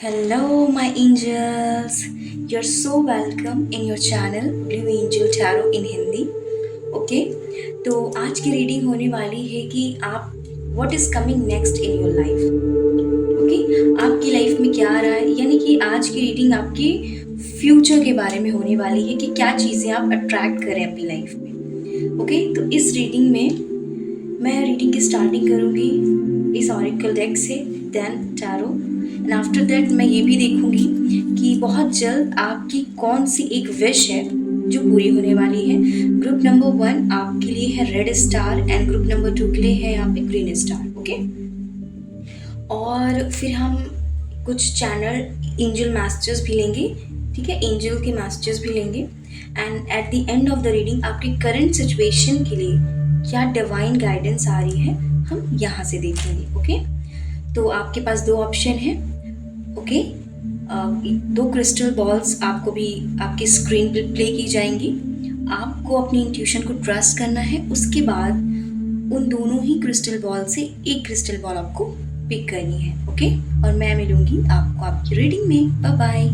Hello, my angels. You're so welcome in your channel Blue Angel Tarot in Hindi. Okay, तो आज की reading होने वाली है कि आप what is coming next in your life. Okay, आपकी लाइफ में क्या आ रहा है, यानी कि आज की रीडिंग आपकी फ्यूचर के बारे में होने वाली है कि क्या चीज़ें आप अट्रैक्ट करें अपनी लाइफ में. ओके, तो इस रीडिंग में मैं रीडिंग की स्टार्टिंग करूँगी इस ऑरिकल डेक से, then tarot, and after that मैं ये भी देखूंगी कि बहुत जल्द आपकी कौन सी एक विश है जो पूरी होने वाली है. ग्रुप नंबर 1 आपके लिए है red star and group number 2 के लिए है यहाँ पे ग्रीन स्टार. ओके, और फिर हम कुछ चैनल एंजल मैसेजेस भी लेंगे. ठीक है, एंजल के मैसेजेस भी लेंगे, and at the end of the reading आपकी करंट सिचुएशन के लिए क्या डिवाइन गाइडेंस आ रही है हम यहाँ से देखेंगे. ओके, तो आपके पास दो ऑप्शन है. ओके, दो क्रिस्टल बॉल्स आपको भी आपकी स्क्रीन पे प्ले की जाएंगी. आपको अपनी इंट्यूशन को ट्रस्ट करना है. उसके बाद उन दोनों ही क्रिस्टल बॉल से एक क्रिस्टल बॉल आपको पिक करनी है. ओके, और मैं मिलूंगी आपको आपकी रीडिंग में. Bye bye.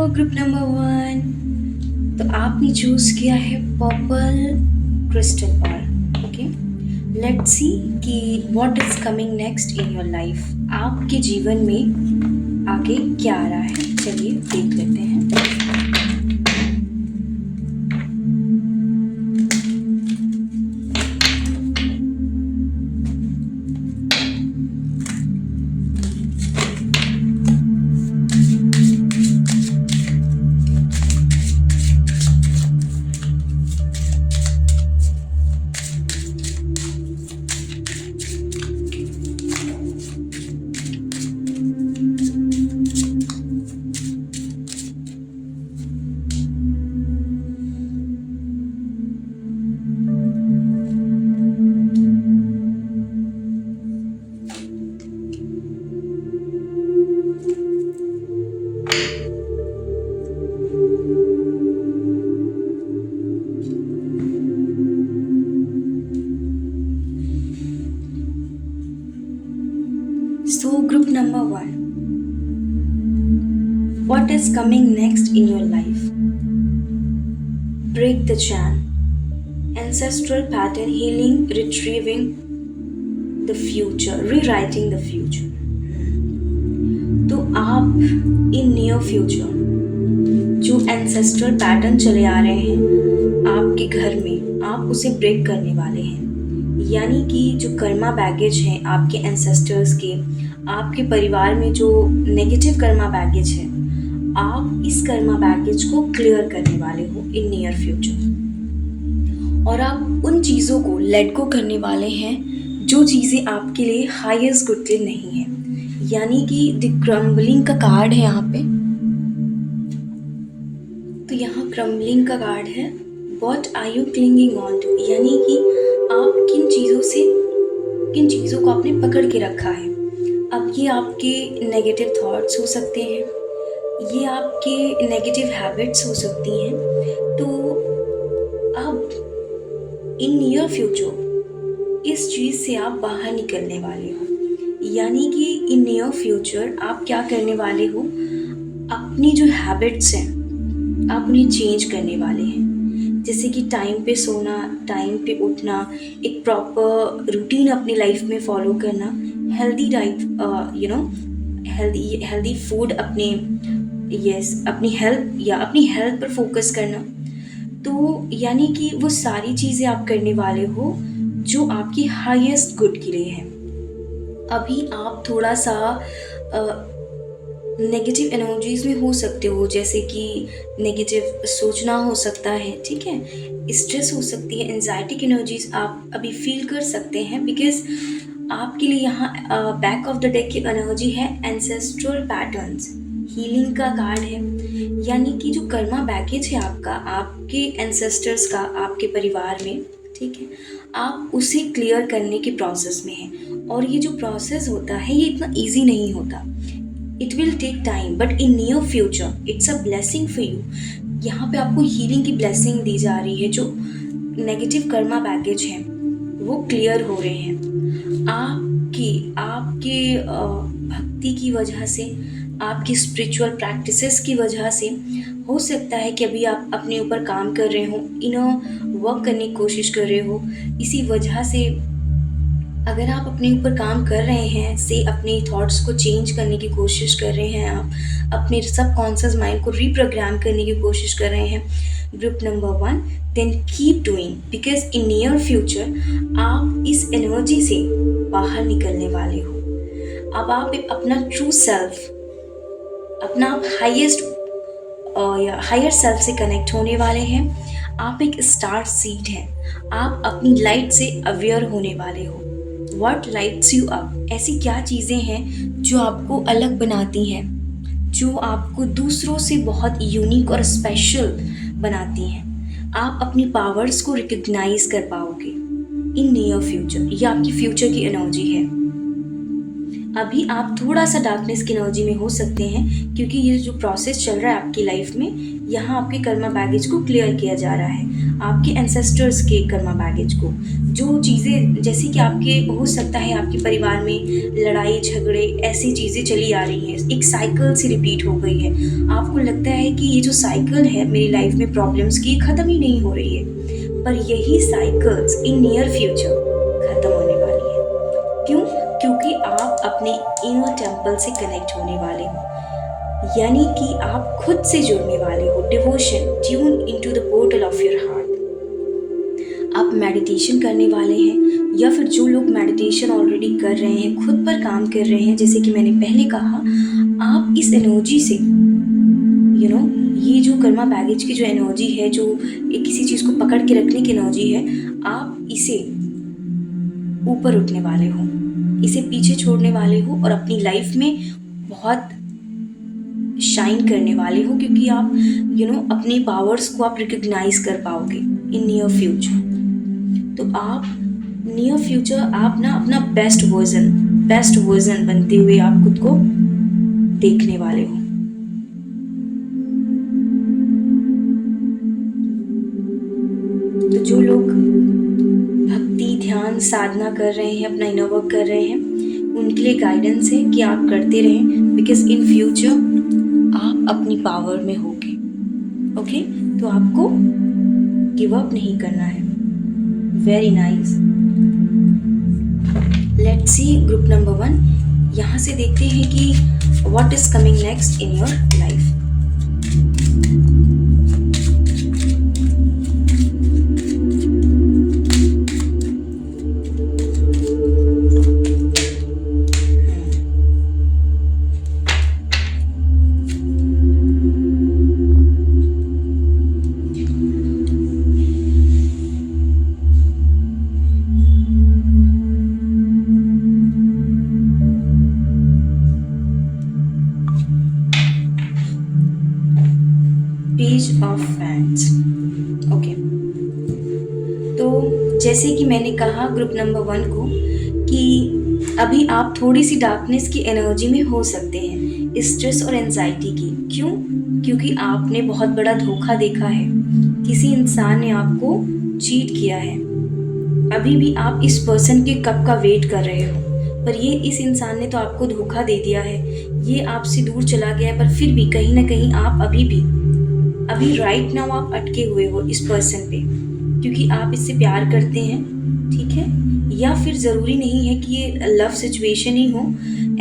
ग्रुप नंबर 1, तो आपने चूज किया है purple crystal ball. Okay, let's see कि what is coming next in your life. आपके जीवन में आगे क्या आ रहा है, चलिए देख लेते हैं. So, group number 1, what is coming next in your life? Break the chain, ancestral pattern healing, retrieving the future, rewriting the future. तो आप इन नियर फ्यूचर जो एंसेस्ट्रल पैटर्न चले आ रहे हैं आपके घर में, आप उसे ब्रेक करने वाले हैं. यानी कि जो कर्मा बैगेज हैं आपके एंसेस्टर्स के, आपके परिवार में जो नेगेटिव कर्मा बैगेज है, आप इस कर्मा बैगेज को क्लियर करने वाले हो इन नियर फ्यूचर. और आप उन चीज़ों को लेट गो करने वाले हैं जो चीज़ें आपके लिए हाईएस्ट गुड के नहीं है. यानी कि द क्रम्बलिंग का कार्ड है यहाँ पे. तो यहाँ क्रम्बलिंग का कार्ड है. What are you clinging on to, यानी कि आप किन चीज़ों को आपने पकड़ के रखा है. अब ये आपके नेगेटिव थॉट्स हो सकते हैं, ये आपके नेगेटिव हैबिट्स हो सकती हैं. तो अब इन नियर फ्यूचर इस चीज़ से आप बाहर निकलने वाले हो. यानी कि इन नियर फ्यूचर आप क्या करने वाले हो, अपनी जो हैबिट्स हैं आप उन्हें चेंज करने वाले हैं. जैसे कि टाइम पे सोना, टाइम पे उठना, एक प्रॉपर रूटीन अपनी लाइफ में फॉलो करना, हेल्दी डाइट, हेल्दी फूड, अपने अपनी हेल्थ पर फोकस करना. तो यानी कि वो सारी चीज़ें आप करने वाले हो जो आपकी हाईएस्ट गुड के लिए है. अभी आप थोड़ा सा नेगेटिव एनर्जीज में हो सकते हो, जैसे कि नेगेटिव सोचना हो सकता है. ठीक है, स्ट्रेस हो सकती है, एंजाइटी की एनर्जीज आप अभी फील कर सकते हैं. बिकॉज आपके लिए यहाँ बैक ऑफ द डेक की एनर्जी है एंसेस्ट्रल पैटर्न्स, हीलिंग का कार्ड है. यानी कि जो कर्मा बैगेज है आपका, आपके एंसेस्टर्स का, आपके परिवार में, ठीक है, आप उसे क्लियर करने के प्रोसेस में हैं। और ये जो प्रोसेस होता है ये इतना ईजी नहीं होता। It will take time but in near future it's a blessing for you. यहाँ पे आपको हीलिंग की ब्लेसिंग दी जा रही है। जो नेगेटिव कर्मा बैगेज है वो क्लियर हो रहे हैं। आपकी आपके भक्ति की वजह से, आपकी स्पिरिचुअल प्रैक्टिसेस की वजह से हो सकता है कि अभी आप अपने ऊपर काम कर रहे हो, इनर वर्क करने की कोशिश कर रहे हो। इसी वजह से अगर आप अपने ऊपर काम कर रहे हैं, से अपने थॉट्स को चेंज करने की कोशिश कर रहे हैं, आप अपने सबकॉन्शियस माइंड को रीप्रोग्राम करने की कोशिश कर रहे हैं, group number 1, then keep doing because in near future आप इस एनर्जी से बाहर निकलने वाले हो। अब आप अपना ट्रू सेल्फ, अपना हाईएस्ट या हायर सेल्फ से कनेक्ट होने वाले हैं। आप एक स्टार सीड हैं। आप अपनी लाइट से अवेयर होने वाले हो। What lights you up? ऐसी क्या चीज़ें हैं जो आपको अलग बनाती हैं, जो आपको दूसरों से बहुत यूनिक और स्पेशल बनाती हैं। आप अपनी पावर्स को रिकग्नाइज कर पाओगे इन नियर फ्यूचर। ये आपकी फ्यूचर की एनर्जी है। अभी आप थोड़ा सा डार्कनेस की एनर्जी में हो सकते हैं क्योंकि ये जो प्रोसेस चल रहा है आपकी लाइफ में, यहाँ आपके कर्मा बैगेज को क्लियर किया जा रहा है, आपके एंसेस्टर्स के कर्मा बैगेज को। जो चीज़ें जैसे कि आपके हो सकता है आपके परिवार में लड़ाई झगड़े ऐसी चीज़ें चली आ रही हैं, एक साइकिल से रिपीट हो गई है। आपको लगता है कि ये जो साइकिल है मेरी लाइफ में प्रॉब्लम्स की, ख़त्म ही नहीं हो रही है। पर यही साइकिल्स इन नियर फ्यूचर ख़त्म होने वाली है। क्यों? क्योंकि आप अपने इनर टेम्पल से कनेक्ट होने वाले हो, यानी कि आप खुद से जुड़ने वाले हो। Devotion, tune into the portal of your heart. आप मेडिटेशन करने वाले हैं, या फिर जो लोग मेडिटेशन ऑलरेडी कर रहे हैं, खुद पर काम कर रहे हैं, जैसे कि मैंने पहले कहा, आप इस एनर्जी से ये जो कर्मा बैगेज की जो एनर्जी है, जो एक किसी चीज़ को पकड़ के रखने की एनर्जी है, आप इसे ऊपर उठने वाले हो, इसे पीछे छोड़ने वाले हो और अपनी लाइफ में बहुत शाइन करने वाले हो, क्योंकि आप अपनी पावर्स को आप रिकग्नाइज कर पाओगे इन नियर फ्यूचर। तो आप नियर फ्यूचर आप ना अपना बेस्ट वर्जन बनते हुए आप खुद को देखने वाले हो। तो जो लोग भक्ति, ध्यान, साधना कर रहे हैं, अपना इनर वर्क कर रहे हैं, उनके लिए गाइडेंस है कि आप करते रहें बिकॉज इन फ्यूचर आप अपनी पावर में होगे। ओके, तो आपको गिव अप नहीं करना है। Very nice. Let's see group number 1। यहाँ से देखते हैं कि what is coming next in your life. Page of फैंस। ओके, तो जैसे कि मैंने कहा ग्रुप नंबर 1 को कि अभी आप थोड़ी सी डार्कनेस की एनर्जी में हो सकते हैं, स्ट्रेस और एंजाइटी की। क्यों? क्योंकि आपने बहुत बड़ा धोखा देखा है, किसी इंसान ने आपको चीट किया है। अभी भी आप इस पर्सन के कब का वेट कर रहे हो, पर ये इस इंसान ने तो आपको धोखा दे दिया है, ये आपसे दूर चला गया है, पर फिर भी कहीं ना कहीं आप अभी राइट नाउ आप अटके हुए हो इस पर्सन पे, क्योंकि आप इससे प्यार करते हैं, ठीक है? या फिर ज़रूरी नहीं है कि ये लव सिचुएशन ही हो,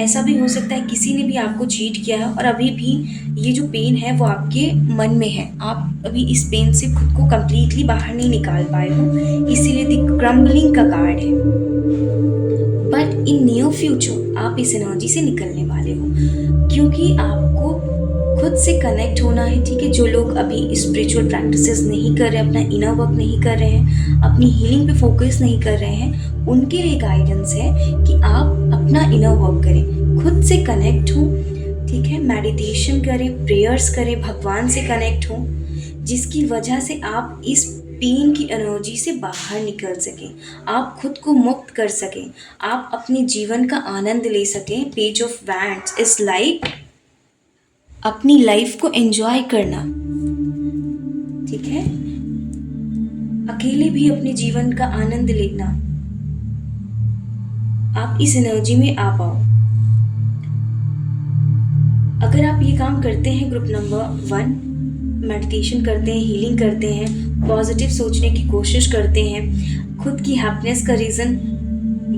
ऐसा भी हो सकता है किसी ने भी आपको चीट किया है और अभी भी ये जो पेन है वो आपके मन में है। आप अभी इस पेन से खुद को कम्प्लीटली बाहर नहीं निकाल पाए हो, इसीलिए द क्रम्बलिंग का कार्ड है। बट इन नियर फ्यूचर आप इस एनर्जी से निकलने वाले हो, क्योंकि आपको खुद से कनेक्ट होना है, ठीक है? जो लोग अभी स्पिरिचुअल प्रैक्टिसेस नहीं कर रहे, अपना इनर वर्क नहीं कर रहे हैं, अपनी हीलिंग पे फोकस नहीं कर रहे हैं, उनके लिए गाइडेंस है कि आप अपना इनर वर्क करें, खुद से कनेक्ट हो, ठीक है? मेडिटेशन करें, प्रेयर्स करें, भगवान से कनेक्ट हो, जिसकी वजह से आप इस पेन की एनर्जी से बाहर निकल सकें, आप खुद को मुक्त कर सकें, आप अपने जीवन का आनंद ले सकें। Page of wands is like अपनी लाइफ को एंजॉय करना, ठीक है, अकेले भी अपने जीवन का आनंद लेना। आप इस एनर्जी में आ पाओ। अगर आप ये काम करते हैं, ग्रुप नंबर 1, मेडिटेशन करते हैं, हीलिंग करते हैं, पॉजिटिव सोचने की कोशिश करते हैं, खुद की हैप्पीनेस का रीज़न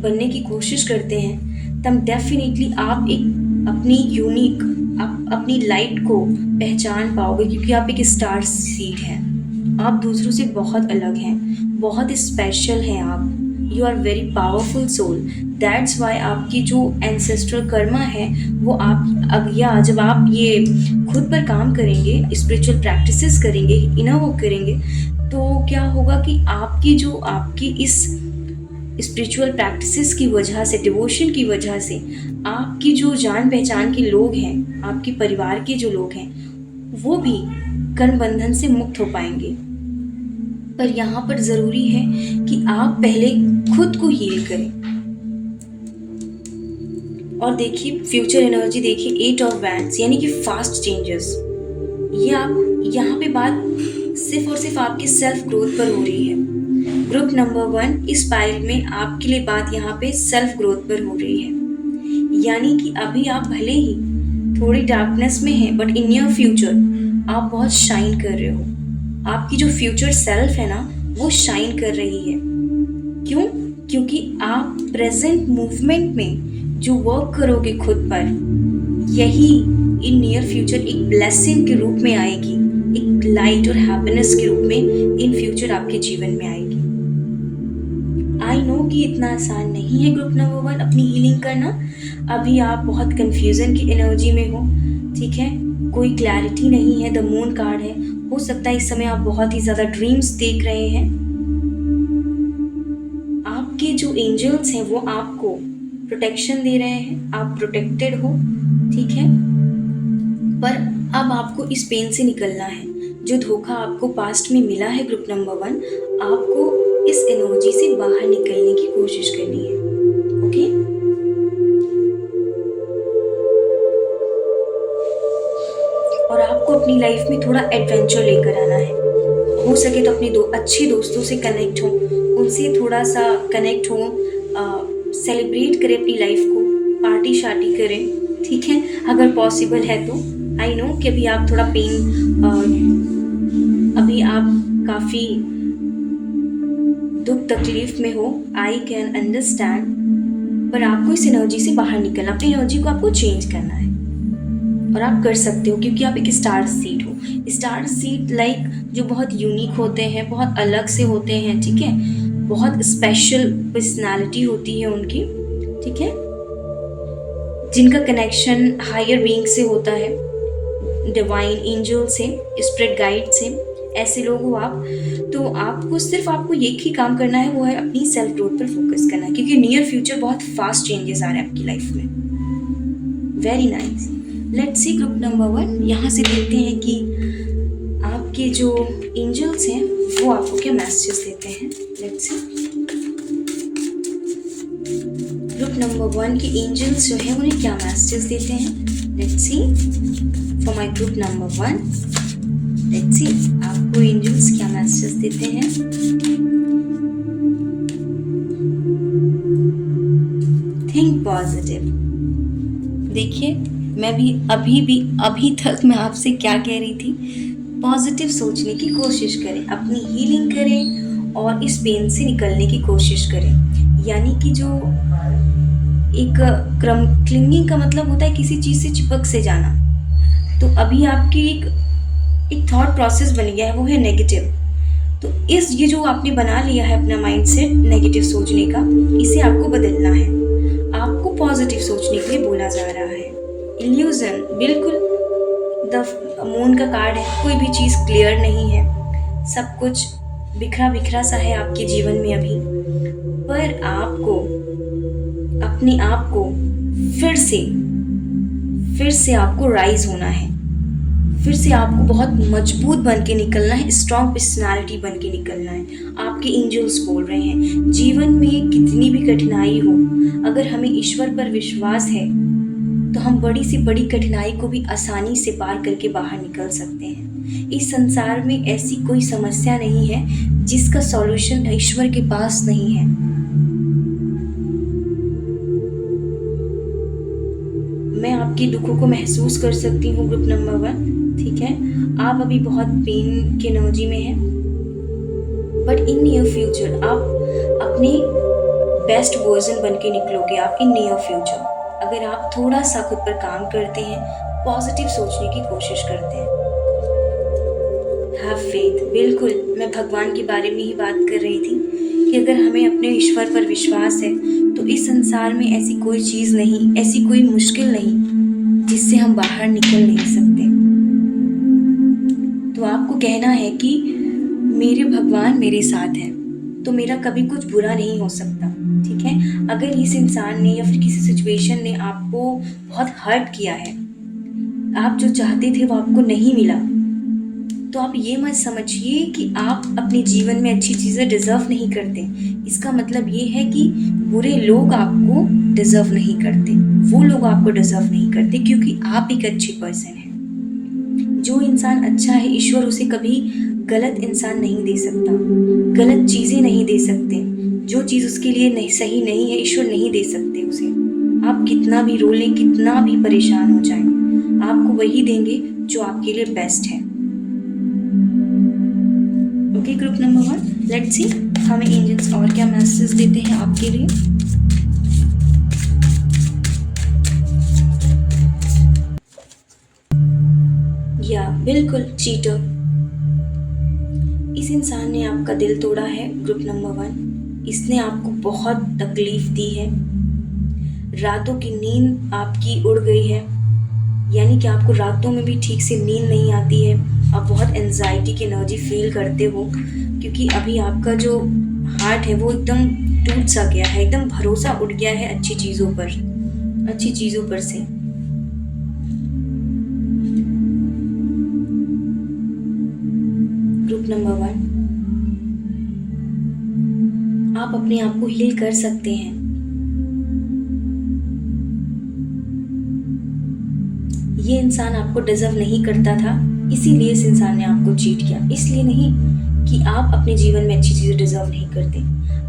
बनने की कोशिश करते हैं, तब डेफिनेटली आप एक अपनी यूनिक, आप अपनी लाइट को पहचान पाओगे, क्योंकि आप एक स्टार सीड हैं। आप दूसरों से बहुत अलग हैं, बहुत स्पेशल हैं आप। You are very powerful soul. That's why आपकी जो एंसेस्ट्रल कर्मा है वो आप अगला जब आप ये खुद पर काम करेंगे, स्पिरिचुअल प्रैक्टिसेस करेंगे, इनर वर्क करेंगे, तो क्या होगा कि आपकी इस स्पिरिचुअल प्रैक्टिसेस की वजह से, डिवोशन की वजह से, आपकी जो जान पहचान के लोग हैं, आपके परिवार के जो लोग हैं, वो भी कर्म बंधन से मुक्त हो पाएंगे। पर यहाँ पर ज़रूरी है कि आप पहले खुद को हील करें। और देखिए फ्यूचर एनर्जी, देखिए 8 ऑफ वैंड्स यानी कि फास्ट चेंजेस। ये आप यहाँ पे बात सिर्फ और सिर्फ आपके सेल्फ ग्रोथ पर हो रही है। ग्रुप नंबर 1 इस पाइल में आपके लिए बात यहाँ पे सेल्फ ग्रोथ पर हो रही है। यानी कि अभी आप भले ही थोड़ी डार्कनेस में हैं, बट इन योर फ्यूचर आप बहुत शाइन कर रहे हो। आपकी जो फ्यूचर सेल्फ है ना, वो शाइन कर रही है। क्यों? क्योंकि आप प्रेजेंट मूवमेंट में जो वर्क करोगे खुद पर, यही इन नियर फ्यूचर एक ब्लेसिंग के रूप में आएगी, एक लाइट और हैप्पीनेस के रूप में इन फ्यूचर आपके जीवन में आएगी। आई नो कि इतना आसान नहीं है ग्रुप नंबर 1 अपनी हीलिंग करना। अभी आप बहुत कंफ्यूजन की एनर्जी में हो, ठीक है, कोई क्लैरिटी नहीं है। द मून कार्ड है, हो सकता है इस समय आप बहुत ही ज़्यादा ड्रीम्स देख रहे हैं। आपके जो एंजल्स हैं वो आपको प्रोटेक्शन दे रहे हैं, आप प्रोटेक्टेड हो, ठीक है। पर अब आपको इस पेन से निकलना है। जो धोखा आपको पास्ट में मिला है ग्रुप नंबर 1, आपको इस एनर्जी से बाहर निकलने की कोशिश करनी है, ओके। और आपको अपनी लाइफ में थोड़ा एडवेंचर लेकर आना है। हो सके तो अपने अच्छे दोस्तों से कनेक्ट हो, उनसे थोड़ा सा कनेक्ट हो, सेलिब्रेट करें अपनी लाइफ को, पार्टी शार्टी करें, ठीक है, अगर पॉसिबल है तो। आई नो कि अभी आप थोड़ा पेन, अभी आप काफ़ी दुख तकलीफ में हो, आई कैन अंडरस्टैंड, पर आपको इस एनर्जी से बाहर निकलना, अपनी एनर्जी को आपको चेंज करना है। और आप कर सकते हो, क्योंकि आप एक स्टार सीड हो। स्टार सीड लाइक जो बहुत यूनिक होते हैं, बहुत अलग से होते हैं, ठीक है, बहुत स्पेशल पर्सनालिटी होती है उनकी, ठीक है, जिनका कनेक्शन हायर बीइंग से होता है, डिवाइन एंजल से, स्पिरिट गाइड से। ऐसे लोग हो आप, तो आपको एक ही काम करना है, वो है अपनी सेल्फ ग्रोथ पर फोकस करना, क्योंकि नियर फ्यूचर बहुत फास्ट चेंजेस आ रहे हैं आपकी लाइफ में। Very nice. Let's see group number 1, यहाँ से देखते हैं कि आपके जो एंजल्स हैं वो आपको क्या मैसेजेस देते हैं। लेट्स सी ग्रुप नंबर 1 के एंजल्स जो है उन्हें क्या मैसेजेस देते हैं। Let's C for my group number 1, let's see आपको एंजल्स क्या मैसेजेस देते हैं। Think positive. देखिए मैं भी अभी तक मैं आपसे क्या कह रही थी, पॉजिटिव सोचने की कोशिश करें, अपनी हीलिंग करें और इस पेन से निकलने की कोशिश करें। यानी कि जो एक क्लिंगिंग का मतलब होता है किसी चीज़ से चिपक से जाना, तो अभी आपकी एक थॉट प्रोसेस बन गया है, वो है नेगेटिव। तो ये जो आपने बना लिया है अपना माइंडसेट नेगेटिव सोचने का, इसे आपको बदलना है। आपको पॉजिटिव सोचने के लिए बोला जा रहा है। इल्यूजन, बिल्कुल द मून का कार्ड है, कोई भी चीज़ क्लियर नहीं है, सब कुछ बिखरा बिखरा सा है आपके जीवन में अभी। पर आपको अपने आप को फिर से आपको राइज होना है, फिर से आपको बहुत मजबूत बन के निकलना है, स्ट्रॉन्ग पर्सनालिटी बन के निकलना है। आपके एंजल्स बोल रहे हैं जीवन में कितनी भी कठिनाई हो, अगर हमें ईश्वर पर विश्वास है तो हम बड़ी से बड़ी कठिनाई को भी आसानी से पार करके बाहर निकल सकते हैं। इस संसार में ऐसी कोई समस्या नहीं है जिसका सॉल्यूशन ईश्वर के पास नहीं है। मैं आपके दुखों को महसूस कर सकती हूँ ग्रुप नंबर 1, ठीक है। आप अभी बहुत पेन के एनर्जी में हैं, बट इन नियर फ्यूचर आप अपने बेस्ट वर्जन बन के निकलोगे। आप इन नियर फ्यूचर अगर आप थोड़ा सा खुद पर काम करते हैं, पॉजिटिव सोचने की कोशिश करते हैं, हैव फेथ। बिल्कुल, मैं भगवान के बारे में ही बात कर रही थी कि अगर हमें अपने ईश्वर पर विश्वास है तो इस संसार में ऐसी कोई चीज़ नहीं, ऐसी कोई मुश्किल नहीं जिससे हम बाहर निकल नहीं सकते। तो आपको कहना है कि मेरे भगवान मेरे साथ हैं तो मेरा कभी कुछ बुरा नहीं हो सकता, ठीक है। अगर इस इंसान ने या फिर किसी सिचुएशन ने आपको बहुत हर्ट किया है, आप जो चाहते थे वो आपको नहीं मिला, तो आप ये मत समझिए कि आप अपने जीवन में अच्छी चीज़ें डिज़र्व नहीं करते। इसका मतलब ये है कि बुरे लोग आपको डिज़र्व नहीं करते, वो लोग आपको डिज़र्व नहीं करते, क्योंकि आप एक अच्छी पर्सन हैं। जो इंसान अच्छा है, ईश्वर उसे कभी गलत इंसान नहीं दे सकता, गलत चीज़ें नहीं दे सकते। जो चीज़ उसके लिए नहीं सही नहीं है, ईश्वर नहीं दे सकते उसे। आप कितना भी रो लें, कितना भी परेशान हो जाएं, आपको वही देंगे जो आपके लिए बेस्ट है। Okay group number 1, let's see हमें एंजल्स और क्या मैसेज देते हैं आपके लिए। या बिल्कुल चीटर, इस इंसान ने आपका दिल तोड़ा है ग्रुप नंबर 1। इसने आपको बहुत तकलीफ दी है, रातों की नींद आपकी उड़ गई है, यानी कि आपको रातों में भी ठीक से नींद नहीं आती है। आप बहुत एंजाइटी की एनर्जी फील करते हो, क्योंकि अभी आपका जो हार्ट है वो एकदम टूट सा गया है, एकदम भरोसा उठ गया है अच्छी चीज़ों पर से। ग्रुप नंबर 1, आप अपने आप को हील कर सकते हैं। ये इंसान आपको डिजर्व नहीं करता था, इसीलिए इस इंसान ने आपको चीट किया। इसलिए नहीं कि आप अपने जीवन में अच्छी चीज़ें डिजर्व नहीं करते।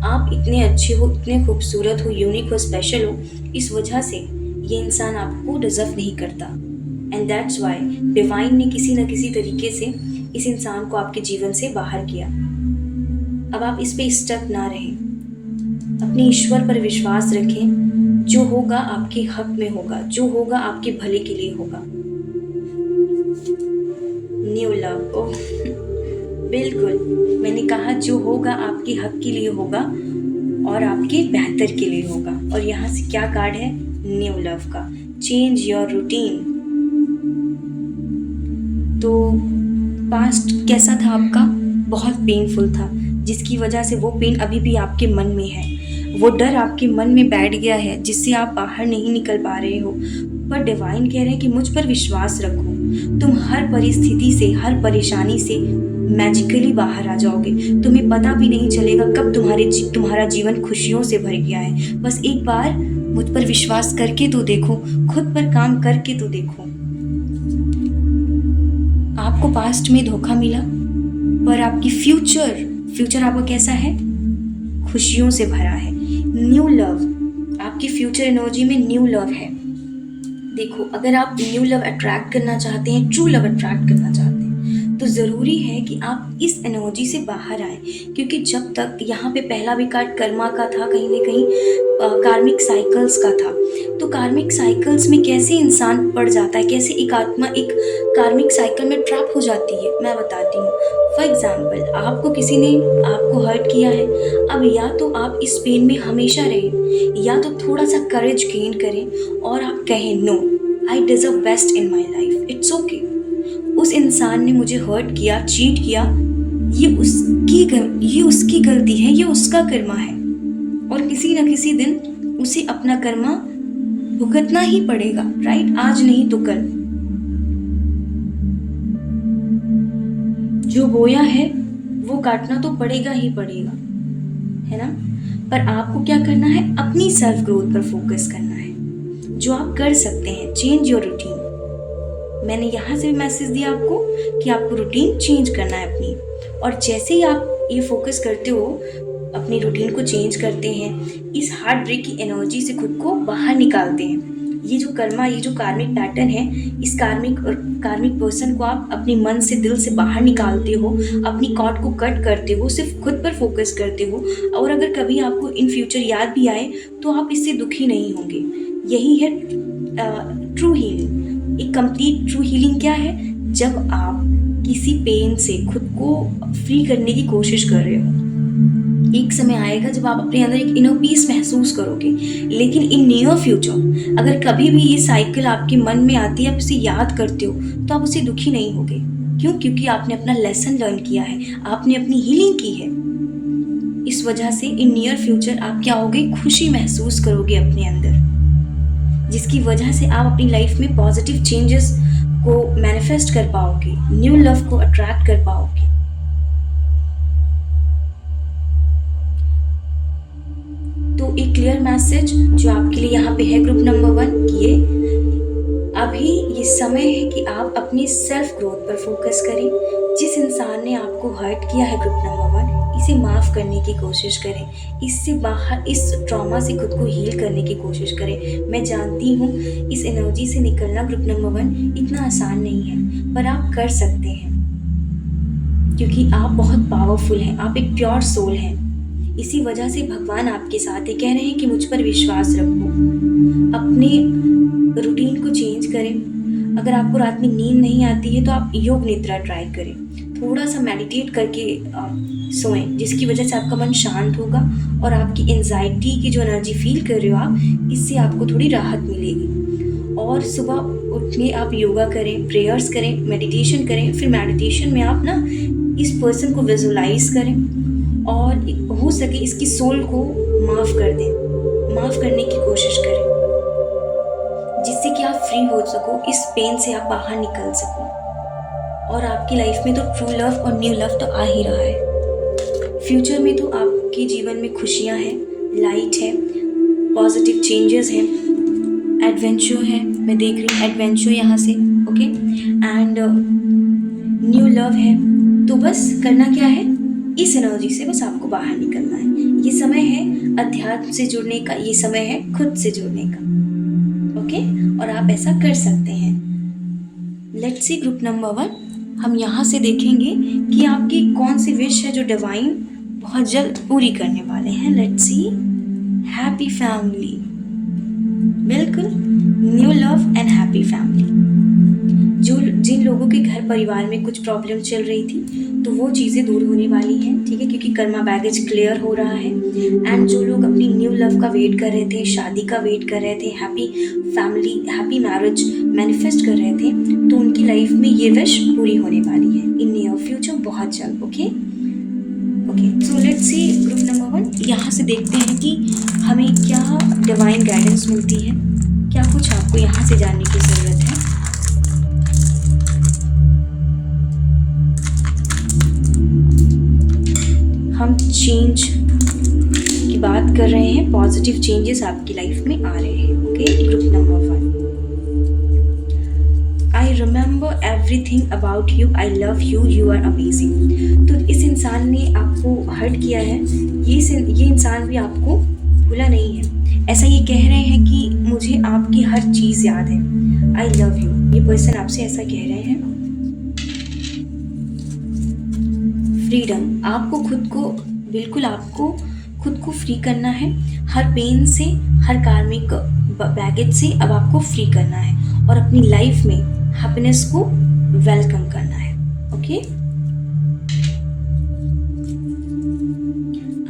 आप इतने अच्छे हो, इतने खूबसूरत हो, यूनिक हो, स्पेशल हो, इस वजह से ये इंसान आपको डिजर्व नहीं करता। एंड दैट्स वाई डिवाइन ने किसी न किसी तरीके से इस इंसान को आपके जीवन से बाहर किया। अब आप इस पे स्टक ना रहें, अपने ईश्वर पर विश्वास रखें। जो होगा आपके हक में होगा, जो होगा आपके भले के लिए होगा। न्यू लव, ओह बिल्कुल, मैंने कहा जो होगा आपके हक के लिए होगा और आपके बेहतर के लिए होगा। और यहाँ से क्या कार्ड है, न्यू लव का, चेंज योर रूटीन। तो पास्ट कैसा था आपका, बहुत पेनफुल था, जिसकी वजह से वो पेन अभी भी आपके मन में है, वो डर आपके मन में बैठ गया है जिससे आप बाहर नहीं निकल पा रहे हो। पर डिवाइन कह रहे हैं कि मुझ पर विश्वास रखो, तुम हर परिस्थिति से, हर परेशानी से मैजिकली बाहर आ जाओगे। तुम्हें पता भी नहीं चलेगा कब तुम्हारा जीवन खुशियों से भर गया है। बस एक बार मुझ पर विश्वास करके तो देखो, खुद पर काम करके तो देखो। आपको पास्ट में धोखा मिला, पर आपकी फ्यूचर आपका कैसा है, खुशियों से भरा है। न्यू लव, आपकी फ्यूचर एनर्जी में न्यू लव है। देखो, अगर आप न्यू लव अट्रैक्ट करना चाहते हैं, ट्रू लव अट्रैक्ट करना चाहते हैं, तो ज़रूरी है कि आप इस एनर्जी से बाहर आए। क्योंकि जब तक यहाँ पे पहला भी कार्ड कर्मा का था, कहीं ना कहीं कार्मिक साइकिल्स का था। तो कार्मिक साइकिल्स में कैसे इंसान पड़ जाता है, कैसे एक आत्मा एक कार्मिक साइकिल में ट्रैप हो जाती है, मैं बताती हूँ। फॉर एग्जाम्पल, आपको किसी ने आपको हर्ट किया है, अब या तो आप इस पेन में हमेशा रहें, या तो थोड़ा सा करेज गेन करें और आप कहें no, I deserve best in my life, it's okay. उस इंसान ने मुझे हर्ट किया, चीट किया, ये उसकी गलती है, ये उसका कर्मा है, और किसी न किसी दिन उसे अपना कर्मा भुगतना ही पड़ेगा, राइट? आज नहीं तो कल। जो बोया है वो काटना तो पड़ेगा ही पड़ेगा, है ना? पर आपको क्या करना है, अपनी सेल्फ ग्रोथ पर फोकस करना है, जो आप कर सकते हैं। Change your routine. मैंने यहाँ से भी मैसेज दिया आपको कि आपको रूटीन चेंज करना है अपनी, और जैसे ही आप ये फोकस करते हो, अपनी रूटीन को चेंज करते हैं, इस हार्ट ब्रेक की एनर्जी से खुद को बाहर निकालते हैं। ये जो कर्मा, ये जो कार्मिक पैटर्न है, इस कार्मिक पर्सन को आप अपने मन से, दिल से बाहर निकालते हो, अपनी कॉर्ड को कट करते हो, सिर्फ खुद पर फोकस करते हो। और अगर कभी आपको इन फ्यूचर याद भी आए तो आप इससे दुखी नहीं होंगे। यही है ट्रू हीलिंग। एक कंप्लीट ट्रू हीलिंग क्या है? जब आप किसी पेन से खुद को फ्री करने की कोशिश कर रहे हो। एक समय आएगा जब आप अपने अंदर एक इनर पीस महसूस करोगे। लेकिन इन नियर फ्यूचर अगर कभी भी ये साइकिल आपके मन में आती है, आप इसे याद करते हो, तो आप उससे दुखी नहीं होगे। क्यों? क्योंकि आपने अपना लेसन लर्न किया है, आपने अपनी हीलिंग की है। इस वजह से इन नियर फ्यूचर आप क्या होगे, खुशी महसूस करोगे अपने अंदर, जिसकी वजह से आप अपनी लाइफ में पॉजिटिव चेंजेस को मैनिफेस्ट कर पाओगे, न्यू लव को अट्रैक्ट कर पाओगे। तो एक क्लियर मैसेज जो आपके लिए यहाँ पे है ग्रुप नंबर 1 कि ये अभी ये समय है कि आप अपनी सेल्फ ग्रोथ पर फोकस करें। जिस इंसान ने आपको हर्ट किया है ग्रुप नंबर 1, इसे माफ़ करने की कोशिश करें, इससे बाहर, इस ट्रॉमा से खुद को हील करने की कोशिश करें। मैं जानती हूँ इस एनर्जी से निकलना ग्रुप नंबर 1 इतना आसान नहीं है, पर आप कर सकते हैं, क्योंकि आप बहुत पावरफुल हैं, आप एक प्योर सोल हैं। इसी वजह से भगवान आपके साथ है, कह रहे हैं कि मुझ पर विश्वास रखो, अपने रूटीन को चेंज करें। अगर आपको रात में नींद नहीं आती है तो आप योग निद्रा ट्राई करें, थोड़ा सा मेडिटेट करके सोएं, जिसकी वजह से आपका मन शांत होगा और आपकी एंजाइटी की जो एनर्जी फील कर रहे हो आप, इससे आपको थोड़ी राहत मिलेगी। और सुबह उठने आप योगा करें, प्रेयर्स करें, मेडिटेशन करें। फिर मेडिटेशन में आप ना इस पर्सन को विजुलाइज करें और हो सके इसकी सोल को माफ़ कर दें, माफ़ करने की कोशिश करें, जिससे कि आप फ्री हो सको, इस पेन से आप बाहर निकल सको। और आपकी लाइफ में तो ट्रू लव और न्यू लव तो आ ही रहा है। फ्यूचर में तो आपके जीवन में खुशियाँ हैं, लाइट है, पॉजिटिव चेंजेस हैं, एडवेंचर है। मैं देख रही हूँ एडवेंचर यहाँ से, ओके, एंड न्यू लव है। तो बस करना क्या है, इस एनर्जी से बस आपको बाहर निकलना है। ये समय है अध्यात्म से जुड़ने का, ये समय है खुद से जुड़ने का, ओके, और आप ऐसा कर सकते हैं। लेट्स सी ग्रुप नंबर 1, हम यहाँ से देखेंगे कि आपकी कौन सी विश है जो डिवाइन बहुत जल्द पूरी करने वाले हैं। लेट्स सी, हैप्पी फैमिली, बिल्कुल, new love and happy family. जिन लोगों के घर परिवार में कुछ प्रॉब्लम चल रही थी तो वो चीज़ें दूर होने वाली हैं, ठीक है, क्योंकि कर्मा बैगेज क्लियर हो रहा है। एंड जो लोग अपनी न्यू लव का वेट कर रहे थे, शादी का वेट कर रहे थे, happy family, happy marriage manifest कर रहे थे, तो उनकी लाइफ में ये विश पूरी होने वाली है इन नियर फ्यूचर, बहुत जल्द। Okay okay, so let's see group number 1, यहाँ से देखते हैं कि हमें क्या डिवाइन गाइडेंस मिलती है, क्या कुछ आपको यहाँ से जानने की ज़रूरत है। हम चेंज की बात कर रहे हैं, पॉजिटिव चेंजेस आपकी लाइफ में आ रहे हैं। Okay, group number 1, I remember everything about you, I love you, you are amazing. तो इस इंसान ने आपको हर्ट किया है, ये इंसान भी आपको भूला नहीं है। ऐसा ये कह रहे हैं कि मुझे आपकी हर चीज़ याद है, आई लव यू। ये पर्सन आपसे ऐसा कह रहे हैं। फ्रीडम, आपको खुद को, बिल्कुल आपको खुद को फ्री करना है, हर पेन से, हर कार्मिक बैगेज से अब आपको फ्री करना है और अपनी लाइफ में हैप्पीनेस को वेलकम करना है। Okay,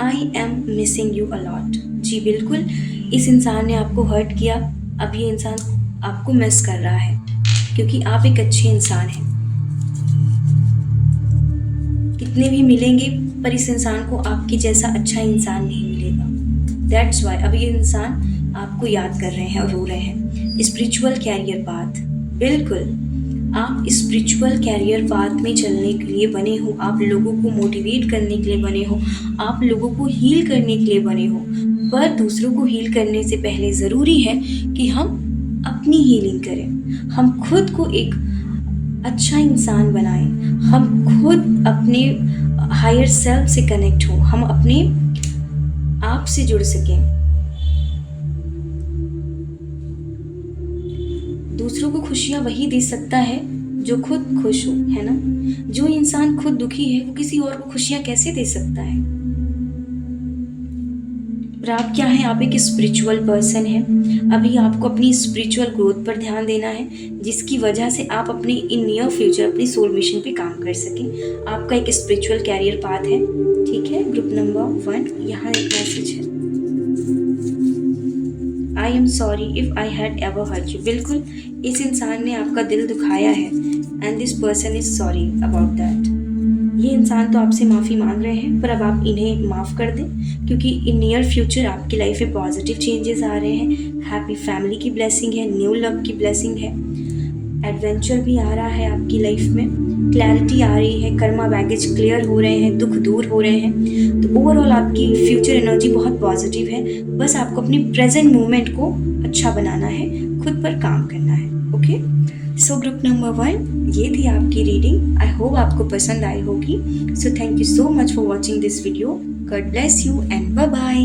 I am missing you a lot. जी बिल्कुल, इस इंसान ने आपको हर्ट किया, अब ये इंसान आपको मिस कर रहा है, क्योंकि आप एक अच्छे इंसान हैं। कितने भी मिलेंगे पर इस इंसान को आपके जैसा अच्छा इंसान नहीं मिलेगा। दैट्स वाई अब ये इंसान आपको याद कर रहे हैं और रो रहे हैं। स्पिरिचुअल कैरियर पाथ, बिल्कुल आप स्पिरिचुअल कैरियर पाथ में चलने के लिए बने हो, आप लोगों को मोटिवेट करने के लिए बने हो, आप लोगों को हील करने के लिए बने हो। पर दूसरों को हील करने से पहले ज़रूरी है कि हम अपनी हीलिंग करें, हम खुद को एक अच्छा इंसान बनाएं, हम खुद अपने हायर सेल्फ से कनेक्ट हो, हम अपने आप से जुड़ सकें। दूसरों को खुशियाँ वही दे सकता है जो खुद खुश हो, है ना। जो इंसान खुद दुखी है वो किसी और को खुशियाँ कैसे दे सकता है। पर आप क्या हैं, आप एक स्पिरिचुअल पर्सन हैं। अभी आपको अपनी स्पिरिचुअल ग्रोथ पर ध्यान देना है, जिसकी वजह से आप अपने इन नियर फ्यूचर अपनी सोल मिशन पे काम कर सकें। आपका एक स्पिरिचुअल कैरियर पाथ है, ठीक है। ग्रुप नंबर 1, यहाँ एक मैसेज है, I am sorry if I had ever hurt you. बिल्कुल, इस इंसान ने आपका दिल दुखाया है and this person is sorry about that. ये इंसान तो आपसे माफ़ी मांग रहे हैं, पर अब आप इन्हें माफ़ कर दें, क्योंकि इन नियर फ्यूचर आपकी लाइफ में पॉजिटिव चेंजेस आ रहे हैं। हैप्पी फैमिली की ब्लेसिंग है, न्यू लव की ब्लेसिंग है, एडवेंचर भी आ रहा है आपकी लाइफ में, क्लैरिटी आ रही है, कर्मा बैगेज क्लियर हो रहे हैं, दुख दूर हो रहे हैं। तो ओवरऑल आपकी फ्यूचर एनर्जी बहुत पॉजिटिव है। बस आपको अपनी प्रेजेंट मोमेंट को अच्छा बनाना है, खुद पर काम करना है। ओके, सो ग्रुप नंबर 1, ये थी आपकी रीडिंग। आई होप आपको पसंद आई होगी। So thank you so much for watching this video. God bless you and bye bye.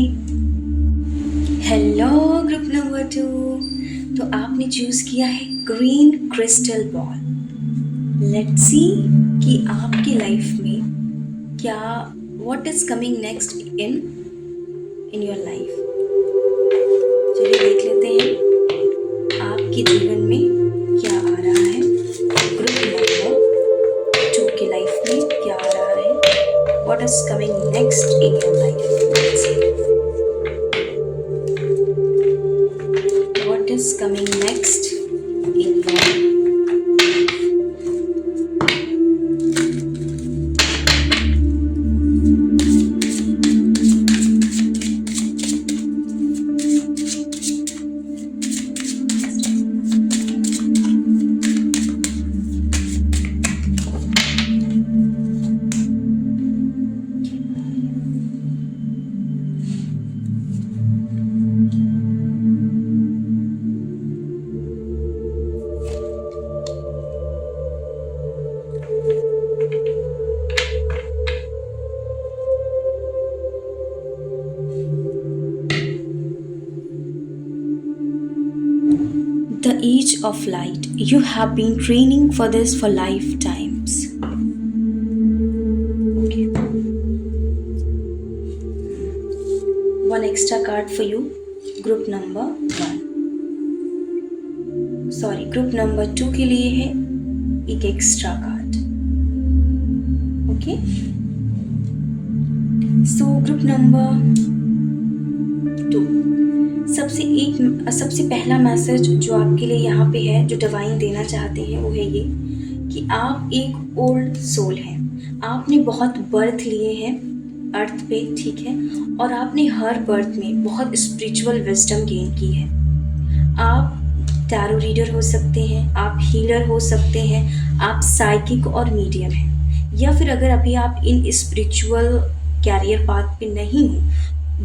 Hello group number 2, तो आपने चूज किया है green crystal ball. Let's see कि आपकी लाइफ में क्या, what is coming next in your life. चलिए देख लेते हैं आपके जीवन में क्या आ रहा है। ग्रुप नंबर 2 की लाइफ में क्या आ रहा है, what is coming next in your life. Let's see what is coming next in your life. The age of light. You have been training for this for lifetimes. Okay. One extra card for you. Group number 1. Sorry, group number 2 के लिए है एक extra card. Okay. So group number 2. सबसे पहला message जो आपके लिए यहाँ पे है, जो डिवाइन देना चाहते हैं, वो है ये कि आप एक ओल्ड सोल हैं। आपने बहुत बर्थ लिए हैं अर्थ पे, ठीक है, और आपने हर बर्थ में बहुत स्पिरिचुअल विजडम गेन की है। आप टैरो रीडर हो सकते हैं, आप हीलर हो सकते हैं, आप साइकिक और मीडियम हैं, या फिर अगर अभी आप इन स्पिरिचुअल कैरियर पाथ पे नहीं हो,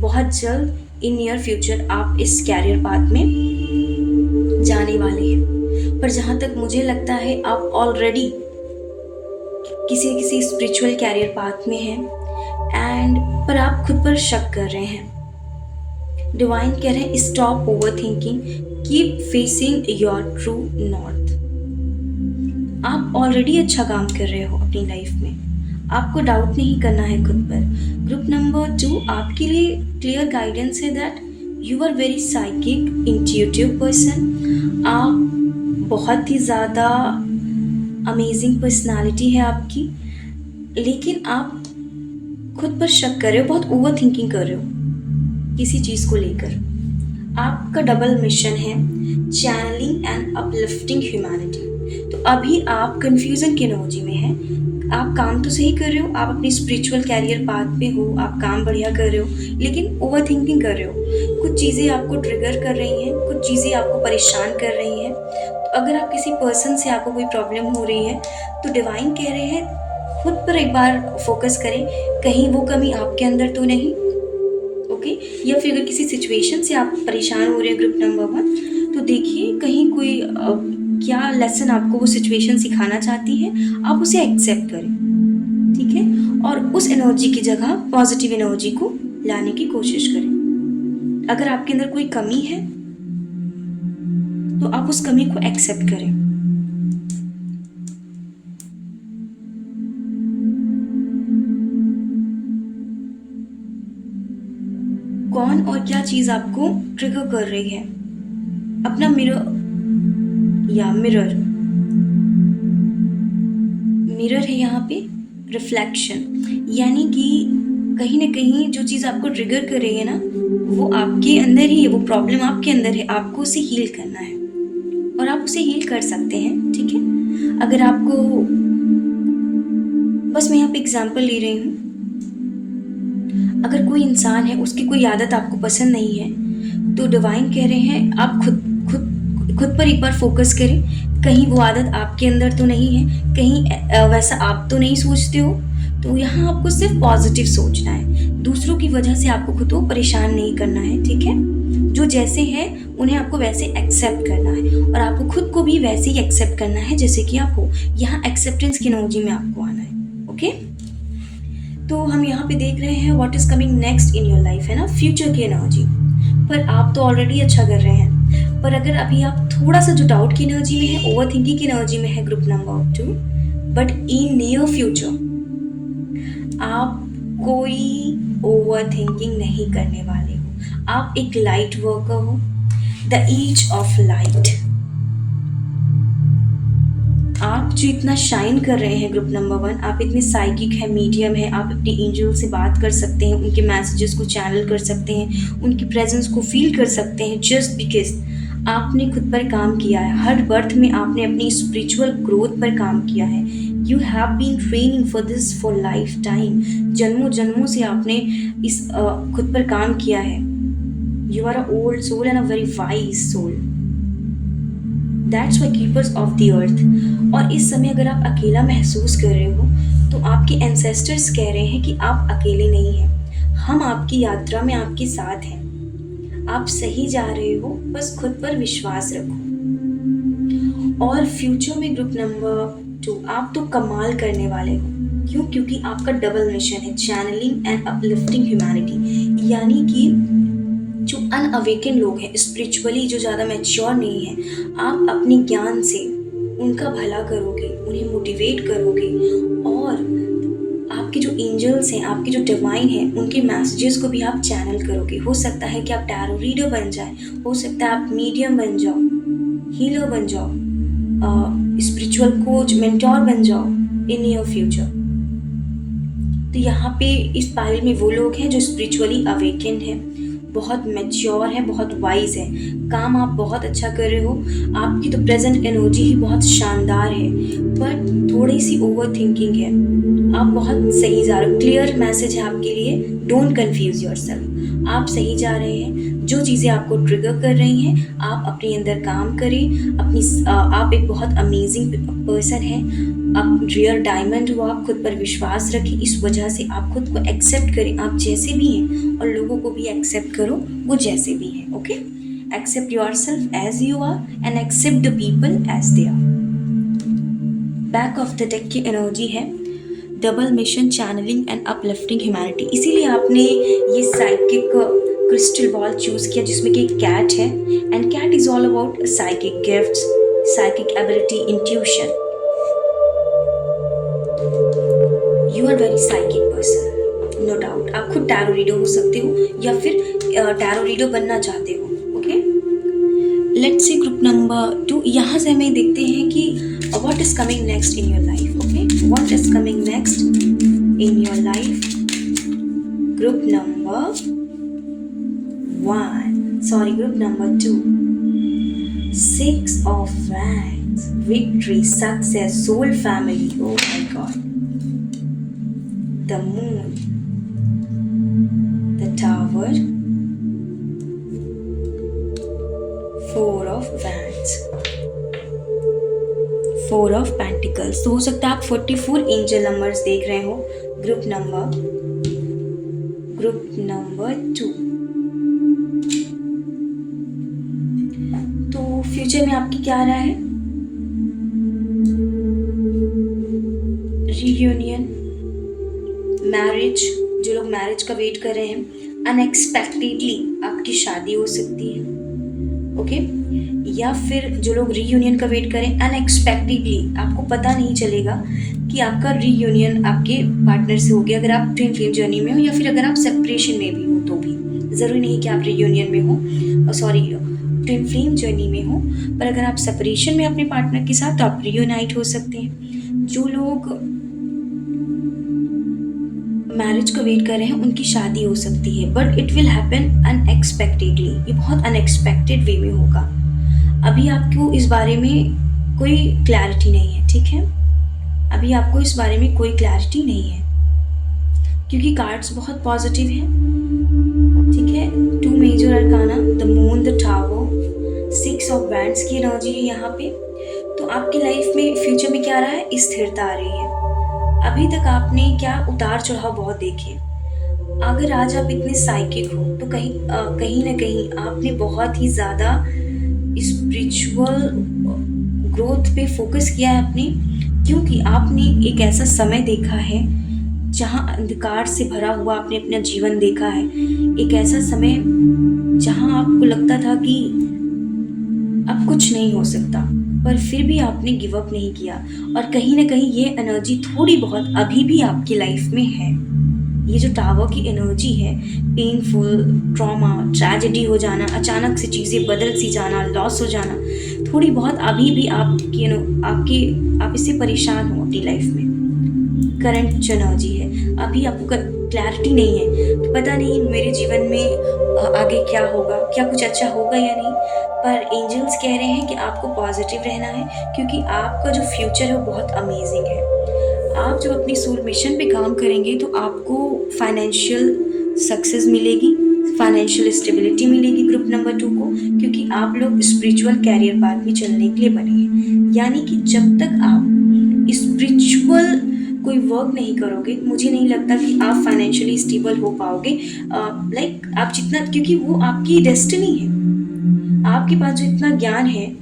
बहुत जल्द इन नियर फ्यूचर आप इस कैरियर पाथ में जाने वाले हैं। पर जहाँ तक मुझे लगता है आप ऑलरेडी किसी स्पिरिचुअल कैरियर पाथ में हैं, एंड पर आप खुद पर शक कर रहे हैं। डिवाइन कह रहे हैं stop over thinking, keep facing your true north. आप ऑलरेडी अच्छा काम कर रहे हो अपनी लाइफ में, आपको डाउट नहीं करना है खुद पर। ग्रुप नंबर 2 आपके लिए क्लियर गाइडेंस है that you are very psychic intuitive person. आप बहुत ही ज़्यादा अमेजिंग पर्सनालिटी है आपकी, लेकिन आप खुद पर शक कर रहे हो, बहुत ओवर थिंकिंग कर रहे हो किसी चीज़ को लेकर। आपका डबल मिशन है चैनलिंग एंड अपलिफ्टिंग ह्यूमैनिटी। तो अभी आप कंफ्यूजन की एनर्जी में हैं। आप काम तो सही कर रहे हो, आप अपनी स्पिरिचुअल कैरियर पाथ पे हो, आप काम बढ़िया कर रहे हो, लेकिन ओवर थिंकिंग कर रहे हो। कुछ चीज़ें आपको ट्रिगर कर रही हैं, कुछ चीज़ें आपको परेशान कर रही हैं। तो अगर आप किसी पर्सन से आपको कोई प्रॉब्लम हो रही है तो डिवाइन कह रहे हैं खुद पर एक बार फोकस करें, कहीं वो कमी आपके अंदर तो नहीं। ओके, या फिर अगर किसी सिचुएशन से आप परेशान हो रहे हैं ग्रुप नंबर 1, तो देखिए कहीं कोई क्या लेसन आपको वो सिचुएशन सिखाना चाहती है, आप उसे एक्सेप्ट करें, ठीक है, और उस एनर्जी की जगह पॉजिटिव एनर्जी को लाने की कोशिश करें। अगर आपके अंदर कोई कमी है तो आप उस कमी को एक्सेप्ट करें। कौन और क्या चीज आपको ट्रिगर कर रही है? अपना मिरर है यहाँ पे रिफ्लेक्शन, यानी कि कहीं ना कहीं जो चीज आपको ट्रिगर कर रही है ना, वो आपके अंदर ही है, वो प्रॉब्लम आपके अंदर है, आपको उसे हील करना है और आप उसे हील कर सकते हैं, ठीक है। अगर आपको, बस मैं यहाँ पे एग्जांपल ले रही हूँ, अगर कोई इंसान है उसकी कोई आदत आपको पसंद नहीं है, तो डिवाइन कह रहे हैं आप खुद खुद पर एक बार फोकस करें, कहीं वो आदत आपके अंदर तो नहीं है, कहीं वैसा आप तो नहीं सोचते हो। तो यहाँ आपको सिर्फ पॉजिटिव सोचना है, दूसरों की वजह से आपको खुद को परेशान नहीं करना है, ठीक है। जो जैसे है उन्हें आपको वैसे एक्सेप्ट करना है और आपको खुद को भी वैसे ही एक्सेप्ट करना है जैसे कि आप हो। यहाँ एक्सेप्टेंस की एनर्जी में आपको आना है, ओके। तो हम यहाँ पे देख रहे हैं what is coming next in your life, है ना, फ्यूचर की एनर्जी। पर आप तो ऑलरेडी अच्छा कर रहे हैं, पर अगर अभी आप थोड़ा सा जो डाउट की एनर्जी में है, ओवर थिंकिंग की एनर्जी में है group number 2, but in near future आप कोई ओवर थिंकिंग नहीं करने वाले हो। आप एक लाइट वर्कर हो, द एज ऑफ लाइट। आप जो इतना शाइन कर रहे हैं ग्रुप नंबर 1, आप इतने साइकिक है, मीडियम है, आप अपने एंजल से बात कर सकते हैं, उनके मैसेजेस को चैनल कर सकते हैं, उनकी प्रेजेंस को फील कर सकते हैं, जस्ट बिकॉज आपने खुद पर काम किया है। हर बर्थ में आपने अपनी स्पिरिचुअल ग्रोथ पर काम किया है। You have been training for this for life time. जन्मों जन्मों से आपने इस खुद पर काम किया है। You are a old soul and a very wise soul, that's why keepers of the earth. और इस समय अगर आप अकेला महसूस कर रहे हो तो आपके एंसेस्टर्स कह रहे हैं कि आप अकेले नहीं हैं, हम आपकी यात्रा में आपके साथ हैं, आप सही जा रहे हो, बस खुद पर विश्वास रखो। और फ्यूचर में ग्रुप नंबर 2 आप तो कमाल करने वाले हो। क्यों? क्योंकि आपका डबल मिशन है, चैनलिंग एंड अपलिफ्टिंग ह्यूमैनिटी, यानी कि जो अनअवेकन लोग हैं, स्पिरिचुअली जो ज़्यादा मैच्योर नहीं है, आप अपने ज्ञान से उनका भला करोगे, उन्हें मोटिवेट करोगे, और आपके जो एंजल्स हैं, आपके जो डिवाइन हैं, उनके मैसेजेस को भी आप चैनल करोगे। हो सकता है कि आप टैरो रीडर बन जाए, हो सकता है आप मीडियम बन जाओ, हीलर बन जाओ, स्पिरिचुअल कोच, मेंटोर बन जाओ इन योर फ्यूचर। तो यहाँ पे इस पाइल में वो लोग हैं जो स्पिरिचुअली अवेकन है, बहुत मैच्योर है, बहुत वाइज है, काम आप बहुत अच्छा कर रहे हो, आपकी तो प्रेजेंट एनर्जी ही बहुत शानदार है, पर थोड़ी सी ओवर थिंकिंग है, आप बहुत सही जा रहे हो। क्लियर मैसेज है आपके लिए, डोंट कंफ्यूज योरसेल्फ, आप सही जा रहे हैं। जो चीज़ें आपको ट्रिगर कर रही हैं, आप अपने अंदर काम करें, आप एक बहुत अमेजिंग पर्सन हैं, आप रियल डायमंड हो, आप खुद पर विश्वास रखें, इस वजह से आप खुद को एक्सेप्ट करें, आप जैसे भी हैं, और लोगों को भी एक्सेप्ट करो वो जैसे भी हैं, okay. Accept yourself as you are and accept the people as they are. Back of the deck की एनर्जी है double mission, channelling and uplifting humanity. इसीलिए आपने ये साइकिक क्रिस्टल बॉल चूज किया जिसमें कि एक कैट है, and cat is all about psychic gifts, psychic ability, intuition. You are very psychic person, no doubt. आप खुद टैरो रीडर हो सकते हो या फिर टैरो रीडर बनना चाहते हो, okay. Let's see group number 2, यहाँ से हमें देखते हैं कि what is coming next in your life, okay. What is coming next in your life, group number 2, 6 of Wands, victory, success, soul family, oh my god, the moon, the tower, 4 of Wands, 4 of pentacles. तो हो सकता है आप 44 angel numbers देख रहे हो। Group number 2। तो future में आपकी क्या राय है? रीयूनियन, मैरिज, जो लोग मैरिज का वेट कर रहे हैं, अनएक्सपेक्टेडली आपकी शादी हो सकती है, ओके। या फिर जो लोग रीयूनियन का वेट करें, अनएक्सपेक्टेडली आपको पता नहीं चलेगा कि आपका रीयूनियन आपके पार्टनर से हो गया, अगर आप ट्विन फ्लेम जर्नी में हो या फिर अगर आप सेपरेशन में भी हो तो भी। ज़रूरी नहीं कि आप रीयूनियन में हो, सॉरी ट्विन फ्लेम जर्नी में हो, पर अगर आप सेपरेशन में अपने पार्टनर के साथ तो आप रीयूनाइट हो सकते हैं। जो लोग मैरिज का वेट कर रहे हैं उनकी शादी हो सकती है, but it will happen unexpectedly. ये बहुत अनएक्सपेक्टेड वे में होगा। अभी आपको इस बारे में कोई क्लैरिटी नहीं है, ठीक है। अभी आपको इस बारे में कोई क्लैरिटी नहीं है क्योंकि कार्ड्स बहुत पॉजिटिव हैं, ठीक है। 2 major arcana, the moon, the tower, 6 of wands की एनर्जी है यहाँ पे। तो आपकी लाइफ में फ्यूचर में क्या रहा है? स्थिरता आ रही है। अभी तक आपने क्या उतार चढ़ाव बहुत देखे। अगर आज आप इतने साइकिक हो तो कहीं ना कहीं आपने बहुत ही ज़्यादा स्पिरिचुअल ग्रोथ पे फोकस किया है अपने, क्योंकि आपने एक ऐसा समय देखा है जहाँ अंधकार से भरा हुआ आपने अपना जीवन देखा है। एक ऐसा समय जहाँ आपको लगता था कि अब कुछ नहीं हो सकता, पर फिर भी आपने गिव अप नहीं किया। और कहीं ना कहीं ये एनर्जी थोड़ी बहुत अभी भी आपकी लाइफ में है। ये जो टावर की एनर्जी है, पेनफुल, ट्रॉमा, ट्रेजेडी हो जाना, अचानक से चीज़ें बदल सी जाना, लॉस हो जाना, थोड़ी बहुत अभी भी आप इससे परेशान हो अपनी लाइफ में। करंट जो एनर्जी है, अभी आपको क्लैरिटी नहीं है कि पता नहीं मेरे जीवन में आगे क्या होगा, क्या कुछ अच्छा होगा या नहीं। पर एंजल्स कह रहे हैं कि आपको पॉजिटिव रहना है, क्योंकि आपका जो फ्यूचर है वो बहुत अमेजिंग है। आप जब अपनी सोल मिशन पे काम करेंगे तो आपको फाइनेंशियल सक्सेस मिलेगी, फाइनेंशियल स्टेबिलिटी मिलेगी ग्रुप नंबर 2 को, क्योंकि आप लोग स्पिरिचुअल कैरियर पाथ में चलने के लिए बने हैं। यानी कि जब तक आप स्पिरिचुअल कोई वर्क नहीं करोगे, मुझे नहीं लगता कि आप फाइनेंशियली स्टेबल हो पाओगे। आप जितना, क्योंकि वो आपकी डेस्टिनी है। आपके पास जो इतना ज्ञान है,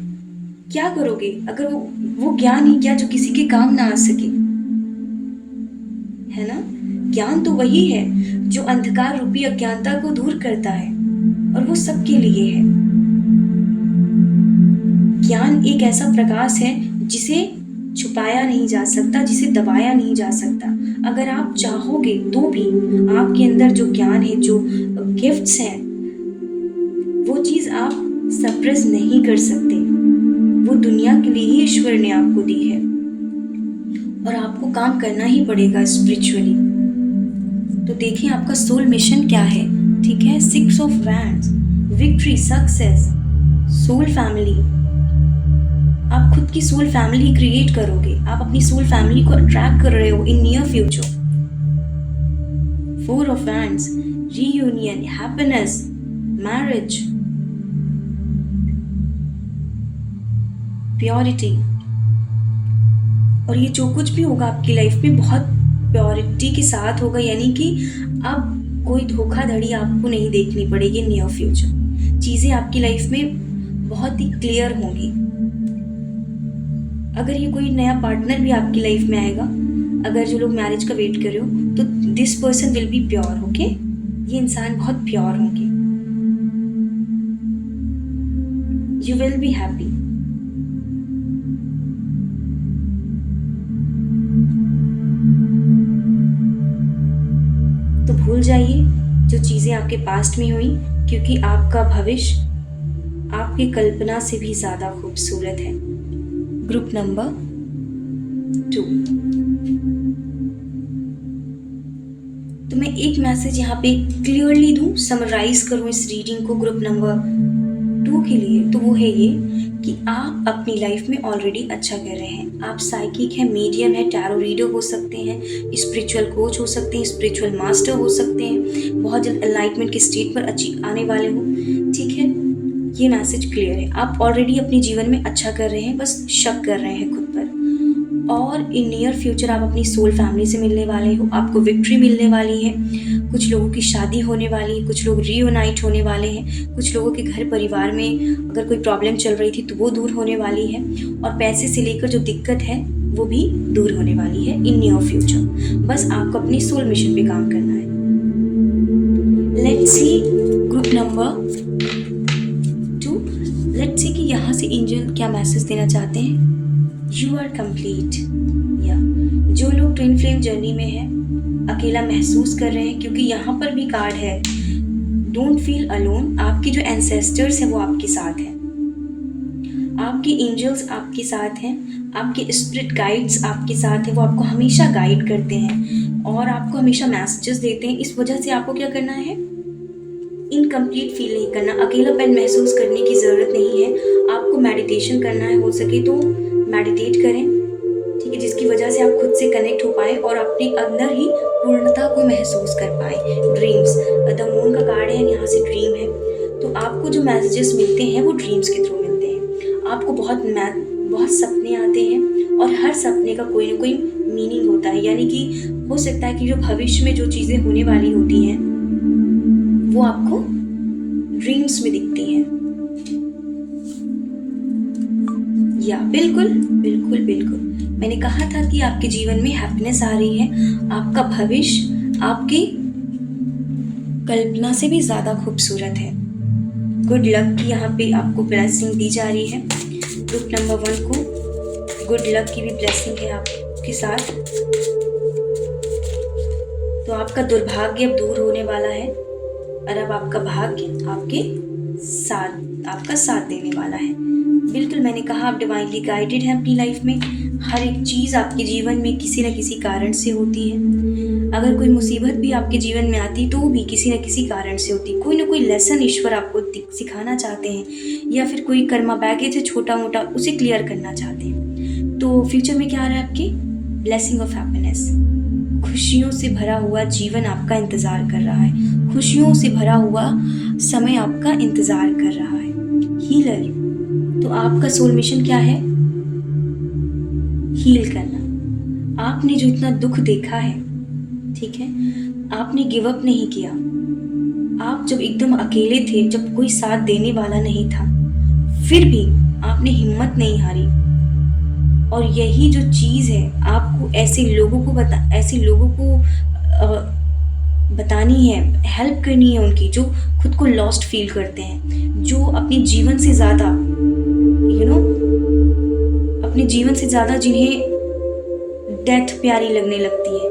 क्या करोगे अगर वो ज्ञान ही क्या जो किसी के काम ना आ सके, है ना। ज्ञान तो वही है जो अंधकार रूपी अज्ञानता को दूर करता है, और वो सबके लिए है। ज्ञान एक ऐसा प्रकाश है जिसे छुपाया नहीं जा सकता, जिसे दबाया नहीं जा सकता। अगर आप चाहोगे तो भी आपके अंदर जो ज्ञान है, जो गिफ्ट्स हैं, वो चीज़ आप सप्रेस नहीं कर सकते। वो दुनिया के लिए ही ईश्वर ने आपको दी है, और आपको काम करना ही पड़ेगा स्पिरिचुअली। तो देखिए आपका सोल मिशन क्या है, ठीक है। 6 of wands, victory, success, soul family. आप खुद की सोल फैमिली क्रिएट करोगे। आप अपनी सोल फैमिली को अट्रैक्ट कर रहे हो इन near future. 4 of wands, reunion, happiness, marriage, purity. और ये जो कुछ भी होगा आपकी लाइफ में बहुत प्योरिटी के साथ होगा, यानी कि अब कोई धोखाधड़ी आपको नहीं देखनी पड़ेगी नियर फ्यूचर। चीज़ें आपकी लाइफ में बहुत ही क्लियर होंगी। अगर ये कोई नया पार्टनर भी आपकी लाइफ में आएगा, अगर जो लोग मैरिज का वेट कर रहे हो, तो this person will be pure, okay. ये इंसान बहुत प्योर होंगे। You will be happy. तो भूल जाइए जो चीज़ें आपके पास्ट में हुई, क्योंकि आपका भविष्य आपकी कल्पना से भी ज़्यादा खूबसूरत है। Group number 2। तो मैं एक मैसेज यहाँ पे क्लियरली दूँ, समराइज करूँ इस रीडिंग को ग्रुप नंबर 2 के लिए, तो वो है ये कि आप अपनी लाइफ में ऑलरेडी अच्छा कर रहे हैं। आप साइकिक हैं, मीडियम है, टैरो रीडर हो सकते हैं, स्पिरिचुअल कोच हो सकते हैं, स्पिरिचुअल मास्टर हो सकते हैं, बहुत जल्द एनलाइटमेंट के स्टेट पर आने वाले हो, ठीक है। ये मैसेज क्लियर है। आप ऑलरेडी अपने जीवन में अच्छा कर रहे हैं, बस शक कर रहे हैं खुद पर। और इन नियर फ्यूचर आप अपनी सोल फैमिली से मिलने वाले हो, आपको विक्ट्री मिलने वाली है, कुछ लोगों की शादी होने वाली है, कुछ लोग रीयूनाइट होने वाले हैं, कुछ लोगों के घर परिवार में अगर कोई प्रॉब्लम चल रही थी तो वो दूर होने वाली है, और पैसे से लेकर जो दिक्कत है वो भी दूर होने वाली है इन नियर फ्यूचर। बस आपको अपनी सोल मिशन पे काम करना है। Let's see group number 2। Let's see कि यहाँ से एंजल क्या मैसेज देना चाहते हैं। You are complete. या जो लोग ट्विन फ्लेम जर्नी में हैं, अकेला महसूस कर रहे हैं, क्योंकि यहाँ पर भी कार्ड है डोंट फील अलोन। आपके जो एंसेस्टर्स हैं वो आपके साथ हैं, आपके एंजल्स आपके साथ हैं, आपके स्पिरिट गाइड्स आपके साथ हैं, वो आपको हमेशा गाइड करते हैं और आपको हमेशा मैसेजेस देते हैं। इस वजह से आपको क्या करना है, इनकम्प्लीट फील नहीं करना, अकेलापन महसूस करने की ज़रूरत नहीं है। आपको मेडिटेशन करना है, हो सके तो मेडिटेट करें, ठीक है, जिसकी वजह से आप खुद से कनेक्ट हो पाए और अपने अंदर ही पूर्णता को महसूस कर पाए। ड्रीम्स, द मून का कार्ड है, यहाँ से ड्रीम है, तो आपको जो मैसेजेस मिलते हैं वो ड्रीम्स के थ्रू मिलते हैं। आपको बहुत सपने आते हैं और हर सपने का कोई ना कोई मीनिंग होता है, यानी कि हो सकता है कि जो भविष्य में जो चीज़ें होने वाली होती हैं वो आपको ड्रीम्स में दिखती हैं। या बिल्कुल बिल्कुल बिल्कुल, मैंने कहा था कि आपके जीवन में हैप्पीनेस आ रही है, आपका भविष्य आपकी कल्पना से भी ज़्यादा खूबसूरत है। गुड लक की यहाँ पे आपको ब्लेसिंग दी जा रही है। ग्रुप नंबर 1 को गुड लक की भी ब्लेसिंग है आपके साथ। तो आपका दुर्भाग्य अब दूर होने वाला है और अब आपका भाग्य आपका साथ देने वाला है। बिल्कुल, मैंने कहा आप डिवाइनली गाइडेड हैं अपनी लाइफ में। हर एक चीज़ आपके जीवन में किसी न किसी कारण से होती है। अगर कोई मुसीबत भी आपके जीवन में आती तो भी किसी न किसी कारण से होती। कोई ना कोई लेसन ईश्वर आपको सिखाना चाहते हैं, या फिर कोई कर्मा बैगेज है छोटा मोटा, उसे क्लियर करना चाहते हैं। तो फ्यूचर में क्या आ रहा है, आपकी ब्लेसिंग ऑफ हैप्पीनेस, खुशियों से भरा हुआ जीवन आपका इंतज़ार कर रहा है, खुशियों से भरा हुआ समय आपका इंतज़ार कर रहा है। हीलर, तो आपका सोल मिशन क्या है, हील करना। आपने जो इतना दुख देखा है, ठीक है, आपने गिव अप नहीं किया। आप जब एकदम अकेले थे, जब कोई साथ देने वाला नहीं था, फिर भी आपने हिम्मत नहीं हारी। और यही जो चीज़ है, आपको ऐसे लोगों को बतानी है, हेल्प करनी है उनकी, जो खुद को लॉस्ट फील करते हैं, जो अपने जीवन से ज़्यादा अपने जीवन से ज़्यादा जिन्हें डेथ प्यारी लगने लगती है,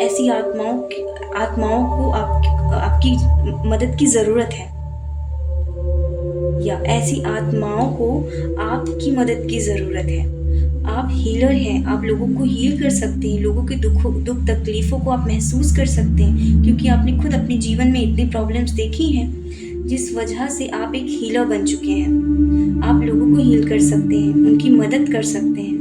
ऐसी आत्माओं को आपकी मदद की ज़रूरत है। या ऐसी आत्माओं को आपकी मदद की ज़रूरत है। आप हीलर हैं, आप लोगों को हील कर सकते हैं, लोगों के दुख तकलीफ़ों को आप महसूस कर सकते हैं, क्योंकि आपने खुद अपने जीवन में इतनी प्रॉब्लम्स देखी हैं, जिस वजह से आप एक हीलर बन चुके हैं। आप लोगों को हील कर सकते हैं, उनकी मदद कर सकते हैं।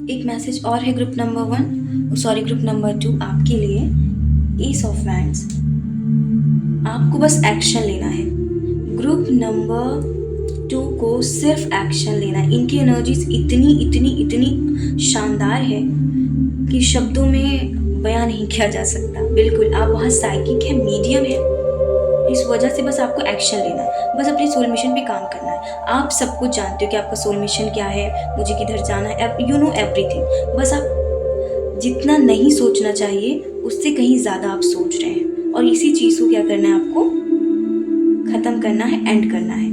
एक मैसेज और है ग्रुप नंबर 2 आपके लिए, एस ऑफ वैंड्स। आपको बस एक्शन लेना है। ग्रुप नंबर 2 को सिर्फ एक्शन लेना है। इनकी एनर्जीज इतनी शानदार है कि शब्दों में बयां नहीं किया जा सकता। बिल्कुल, आप बहुत साइकिक है, मीडियम है, इस वजह से बस आपको एक्शन लेना है, बस अपने सोल मिशन पे काम करना है। आप सब कुछ जानते हो कि आपका सोल मिशन क्या है, मुझे किधर जाना है, यू नो एवरीथिंग। बस आप जितना नहीं सोचना चाहिए उससे कहीं ज़्यादा आप सोच रहे हैं, और इसी चीज़ को क्या करना है, आपको ख़त्म करना है, एंड करना है।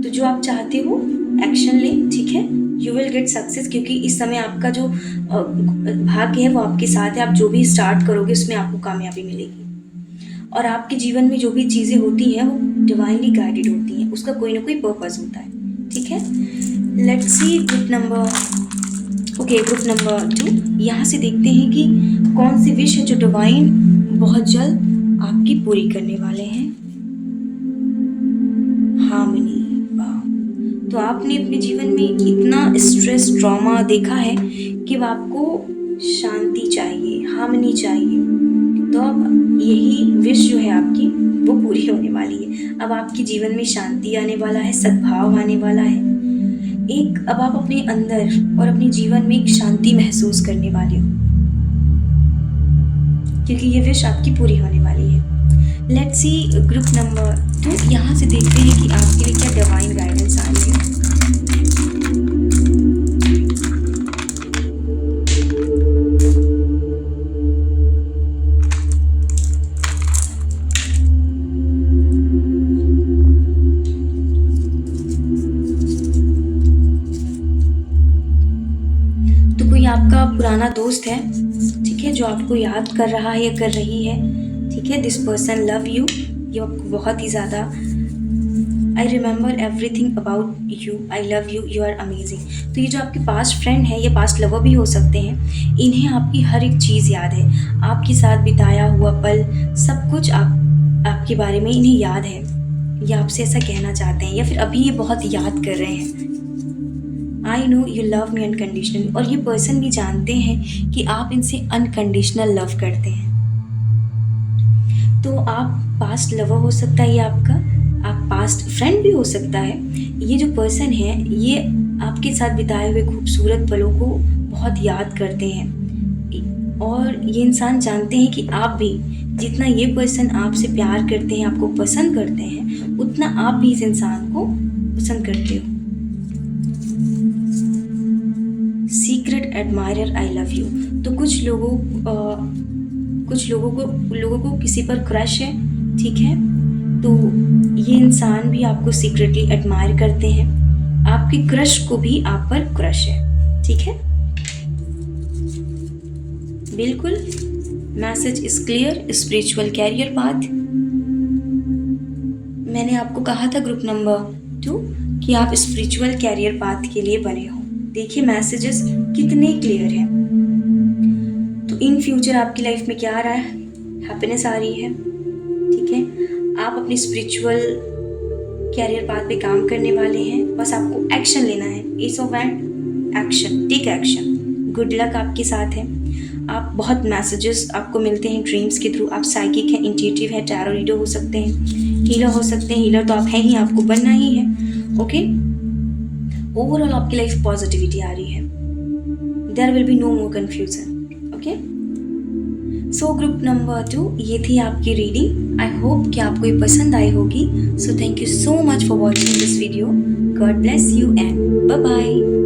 तो जो आप चाहते हो एक्शन लें, ठीक है, यू विल गेट सक्सेस, क्योंकि इस समय आपका जो भाग्य है वो आपके साथ है। आप जो भी स्टार्ट करोगे उसमें आपको कामयाबी मिलेगी, और आपके जीवन में जो भी चीज़ें होती हैं वो डिवाइनली गाइडेड होती हैं, उसका कोई ना कोई पर्पस होता है, ठीक है। Let's see group number 2। यहाँ से देखते हैं कि कौन सी विश है जो डिवाइन बहुत जल्द आपकी पूरी करने वाले हैं। हार्मनी। तो आपने अपने जीवन में इतना स्ट्रेस, ट्रॉमा देखा है कि अब आपको शांति चाहिए, हार्मनी चाहिए, तो अब यही विश जो है आपकी वो पूरी होने वाली है। अब आपके जीवन में शांति आने वाला है, सद्भाव आने वाला है। अब आप अपने अंदर और अपने जीवन में एक शांति महसूस करने वाले हो, क्योंकि ये विश आपकी पूरी होने वाली है। Let's see group number 2। यहाँ से देखते हैं कि आपके लिए क्या डिवाइन गाइडेंस आ रही है। तो कोई आपका पुराना दोस्त है, ठीक है, जो आपको याद कर रहा है या कर रही है, ठीक है। दिस पर्सन लव यू, ये आपको बहुत ही ज़्यादा। I remember everything about you, I love you, you are amazing. तो ये जो आपके पास्ट फ्रेंड है या पास्ट लवर भी हो सकते हैं, इन्हें आपकी हर एक चीज़ याद है, आपके साथ बिताया हुआ पल, सब कुछ आपके बारे में इन्हें याद है। ये आपसे ऐसा कहना चाहते हैं या फिर अभी ये बहुत याद कर रहे हैं। I know you love me unconditionally, और ये पर्सन भी जानते हैं कि आप इनसे अनकंडीशनल लव करते हैं। तो आप पास्ट लवर हो सकता है ये आपका, आप पास्ट फ्रेंड भी हो सकता है। ये जो पर्सन है ये आपके साथ बिताए हुए खूबसूरत पलों को बहुत याद करते हैं, और ये इंसान जानते हैं कि आप भी, जितना ये पर्सन आपसे प्यार करते हैं, आपको पसंद करते हैं, उतना आप भी इस इंसान को पसंद करते हो। Secret admirer, I love you. तो कुछ लोगों को किसी पर क्रश है, ठीक है। तो ये इंसान भी आपको सीक्रेटली एडमायर करते हैं, आपके क्रश को भी आप पर क्रश है, ठीक है। बिल्कुल, message is clear. Spiritual career path, मैंने आपको कहा था ग्रुप नंबर 2 कि आप स्पिरिचुअल कैरियर पाथ के लिए बने हो। देखिए मैसेजेस कितने क्लियर हैं। तो इन फ्यूचर आपकी लाइफ में क्या आ रहा है, हैप्पीनेस आ रही है, ठीक है। आप अपनी स्पिरिचुअल कैरियर पाथ पे काम करने वाले हैं, बस आपको एक्शन लेना है। Ace of wand, action, take action. Good luck आपके साथ है। आप बहुत मैसेजेस आपको मिलते हैं ड्रीम्स के थ्रू। आप साइकिक हैं, इंट्यूटिव है, टैरो रीडर हो सकते हैं, हीलर हो सकते हैं। हीलर तो आप हैं ही, आपको बनना ही है, ओके। ओवरऑल आपकी लाइफ पॉजिटिविटी आ रही है। There will be no more confusion, okay. So group number 2, ये थी आपकी रीडिंग। आई होप कि आपको ये पसंद आई होगी। So thank you so much for watching this video. God bless you and bye bye.